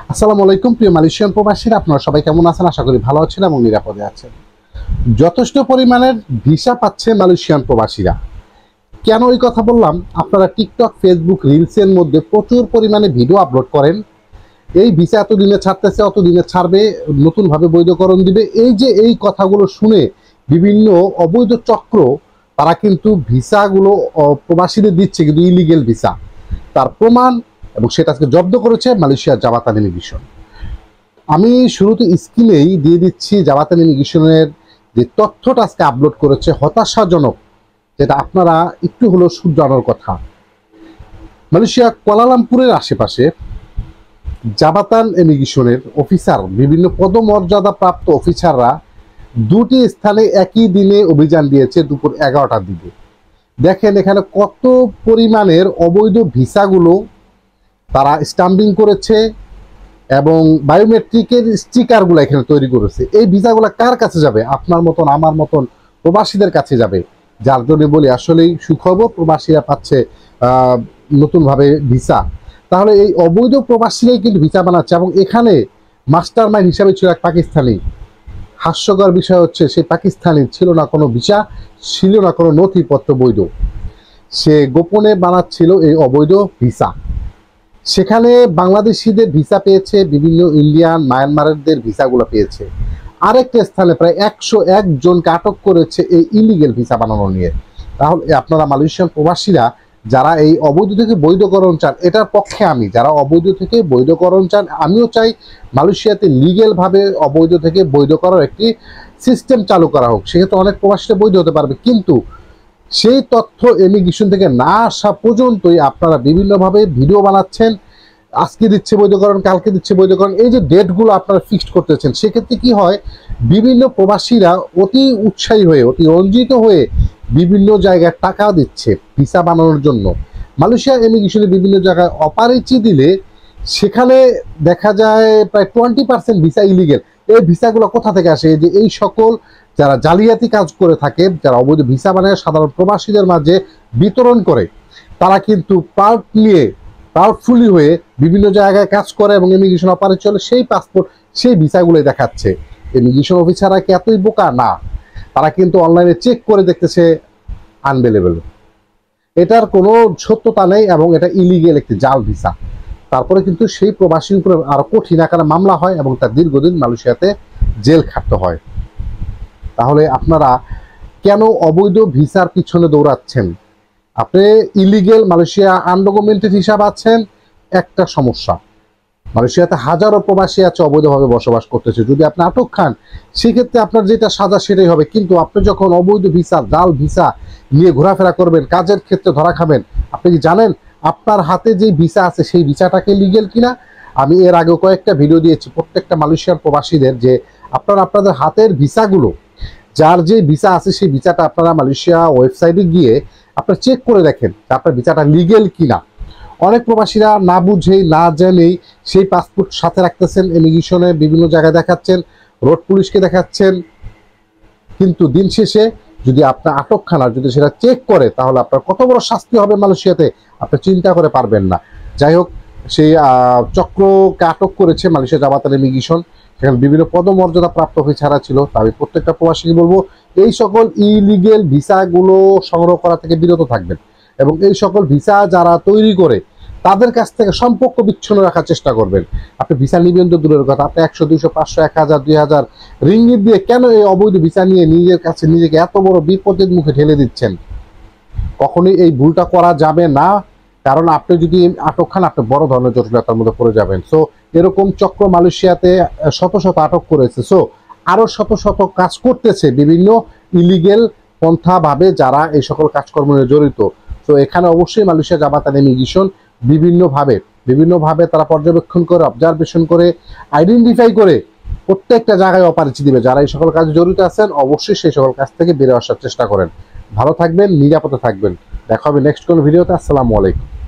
আসসালামু আলাইকুম প্রিয় মালয়েশিয়ান প্রবাসীরা, আপনারা সবাই কেমন আছেন? আশা করি ভালো আছেন এবং নিরাপদে আছেন। যথেষ্ট পরিমাণের ভিসা পাচ্ছে মালয়েশিয়ান প্রবাসীরা। কেন এই কথা বললাম? আপনারা টিকটক, ফেসবুক রিলসের মধ্যে প্রচুর পরিমাণে ভিডিও আপলোড করেন। এই ভিসা এতদিনে ছাড়তেছে, অতদিনে ছাড়বে, নতুনভাবে বৈধকরণ দিবে। এই কথাগুলো শুনে বিভিন্ন অবৈধ চক্র তারা কিন্তু ভিসাগুলো প্রবাসীদের দিচ্ছে, কিন্তু ইলিগেল ভিসা। তার প্রমাণ এবং সেটা আজকে জব্দ করেছে মালয়েশিয়ার জাবাতান ইমিগ্রেশন। আমি শুরুতে স্ক্রিনেই দিয়ে দিচ্ছি জাবাতান ইমিগ্রেশনের যে তথ্যটা আজকে আপলোড করেছে, হতাশাজনক, যেটা আপনারা একটু হলেও শুধরানোর কথা। মালয়েশিয়া কুয়ালালামপুরের আশেপাশে জাবাতান ইমিগ্রেশনের অফিসার, বিভিন্ন পদমর্যাদা প্রাপ্ত অফিসাররা দুটি স্থানে একই দিনে অভিযান দিয়েছে দুপুর 11টার দিকে। দেখেন এখানে কত পরিমাণের অবৈধ ভিসাগুলো তারা স্টাম্পিং করেছে এবং বায়োমেট্রিকের স্টিকারগুলো এখানে তৈরি করেছে। এই ভিসাগুলো কার কাছে যাবে? আপনার মতন, আমার মতন প্রবাসীদের কাছে যাবে। যার জন্য বলি আসলেই সুখবর, প্রবাসীরা পাচ্ছে নতুনভাবে ভিসা। তাহলে এই অবৈধ প্রবাসীরাই কিন্তু ভিসা বানাচ্ছে এবং এখানে মাস্টার মাইন্ড হিসাবে ছিল এক পাকিস্তানি। হাস্যকর বিষয় হচ্ছে সেই পাকিস্তানি ছিল না কোনো ভিসা, ছিল না কোনো নথিপত্র বৈধ। সে গোপনে বানাচ্ছিল এই অবৈধ ভিসা। সেখানে বাংলাদেশিদের ভিসা পেয়েছে, বিভিন্ন ইন্ডিয়ান, মায়ানমারের ভিসাগুলো পেয়েছে। আরেকটা স্থানে প্রায় 101 জনকে আটক করেছে এই ইলিগেল ভিসা বানানো নিয়ে। তাহলে আপনারা মালয়েশিয়ান প্রবাসীরা যারা এই অবৈধ থেকে বৈধকরণ চান, এটার পক্ষে আমি। যারা অবৈধ থেকে বৈধকরণ চান, আমিও চাই মালয়েশিয়াতে লিগেলভাবে অবৈধ থেকে বৈধ করার একটি সিস্টেম চালু করা হোক। সেক্ষেত্রে অনেক প্রবাসীরা বৈধ হতে পারবে, কিন্তু সেই তথ্য ইমিগ্রেশন থেকে না আসা পর্যন্তই আপনারা বিভিন্নভাবে ভিডিও বানাচ্ছেন। আজকে দিচ্ছে বৈধকরণ, কালকে দিচ্ছে বৈধকরণ, এই যে ডেটগুলো আপনারা ফিক্সড করতেছেন, সেক্ষেত্রে কি হয়, বিভিন্ন প্রবাসীরা অতি উৎসাহী হয়ে, অতি রঞ্জিত হয়ে বিভিন্ন জায়গায় টাকা দিচ্ছে ভিসা বানানোর জন্য। মালয়েশিয়া ইমিগ্রেশনে বিভিন্ন জায়গায় অপারেচি দিলে সেখানে দেখা যায় প্রায় 20% ভিসা ইলিগেল। এই ভিসাগুলো কোথা থেকে আসে? যে এই সকল যারা জালিয়াতি কাজ করে থাকে, যারা অবৈধ ভিসা বানায় সাধারণ প্রবাসীদের মাঝে বিতরণ করে, তারা কিন্তু প্রাউডফুলি হয়ে বিভিন্ন জায়গায় কাজ করে এবং ইমিগ্রেশন অপারেশন চলে, সেই পাসপোর্ট, সেই ভিসাগুলোই দেখাচ্ছে। ইমিগ্রেশন অফিসাররা কি এতই বোকা? না, তারা কিন্তু অনলাইনে চেক করে দেখতেছে আনভেলেবল, এটার কোনো সত্যতা নেই এবং এটা ইলিগেল একটি জাল ভিসা। তারপরে কিন্তু সেই প্রবাসীর উপরে আরো কঠিন আকারে মামলা হয় এবং তার দীর্ঘদিন মালয়েশিয়াতে জেল খাটতে হয়। তাহলে আপনারা কেন অবৈধ ভিসার পিছনে দৌড়াচ্ছেন? আপনি ইলিগেল মালয়েশিয়া আনডকুমেন্টেড হিসাব আছেন, একটা সমস্যা। মালয়েশিয়াতে হাজারো প্রবাসী আছে অবৈধভাবে বসবাস করতেছে। যদি আপনি আটক খান, সেক্ষেত্রে আপনার যেটা সাজা সেটাই হবে। কিন্তু আপনি যখন অবৈধ ভিসা, জাল ভিসা নিয়ে ঘোরাফেরা করবেন, কাজের ক্ষেত্রে ধরা খাবেন। আপনি কি জানেন আপনার হাতে যে ভিসা আছে সেই ভিসাটাকে লিগেল কিনা? আমি এর আগেও কয়েকটা ভিডিও দিয়েছি প্রত্যেকটা মালয়েশিয়ার প্রবাসীদের, যে আপনারা আপনাদের হাতের ভিসাগুলো, যার যে ভিসা আছে সেই ভিসাটা আপনারা মালয়েশিয়া ওয়েবসাইটে গিয়ে আপনারা চেক করে দেখেন যে আপনার ভিসাটা লিগেল কিনা। অনেক প্রবাসীরা না বুঝেই, না জেনেই সেই পাসপোর্ট সাথে রাখতেছেন, ইমিগ্রেশনে বিভিন্ন জায়গায় দেখাচ্ছেন, রোড পুলিশকে দেখাচ্ছেন, কিন্তু দিন শেষে যদি আপনার আটক খান আর যদি সেটা চেক করে, তাহলে আপনার কত বড় শাস্তি হবে মালয়েশিয়াতে আপনি চিন্তা করে পারবেন না। যাই হোক, সেই চক্রকে আটক করেছে মালয়েশিয়া জাবাতান ইমিগ্রেশন। সেখানে বিভিন্ন পদমর্যাদা প্রাপ্ত অফিসাররা ছিল। তা আমি প্রত্যেকটা প্রবাসীকে বলবো, এই সকল ইলিগেল ভিসাগুলো সংগ্রহ করা থেকে বিরত থাকবেন এবং এই সকল ভিসা যারা তৈরি করে তাদের কাছ থেকে সম্পর্ক বিচ্ছিন্ন রাখার চেষ্টা করবেন। আপনি ভিসা নিবেন তো দূরের কথা, আপনি 100, 200, 500, 1000, 2000 রিঙ্গিত দিয়ে কেন এই অবৈধ ভিসা নিয়ে নিজের কাছে নিজেকে এত বড় বিপদের মুখে ঠেলে দিচ্ছেন? কখনোই এই ভুলটা করা যাবে না, কারণ আপনি যদি আটক খান, আপনি বড় ধরনের জটিলতার মধ্যে পড়ে যাবেন। সো এরকম চক্র মালয়েশিয়াতে শত শত আটক করেছে। সো আরো শত শত কাজ করতেছে বিভিন্ন ইলিগেল পন্থাভাবে যারা এই সকল কাজকর্ম নিয়ে জড়িত। তো এখানে অবশ্যই মালয়েশিয়া জাবাতান ইমিগ্রেশন বিভিন্নভাবে তারা পর্যবেক্ষণ করে, অবজারভেশন করে, আইডেন্টিফাই করে প্রত্যেকটা জায়গায় অপারেচি দিবে। যারা এই সকল কাজে জড়িত আছেন অবশ্যই সেই সকল কাজ থেকে বেরিয়ে আসার চেষ্টা করেন। ভালো থাকবেন, নিরাপদে থাকবেন। দেখা হবে নেক্সট কোনো ভিডিওতে। আসসালামু আলাইকুম।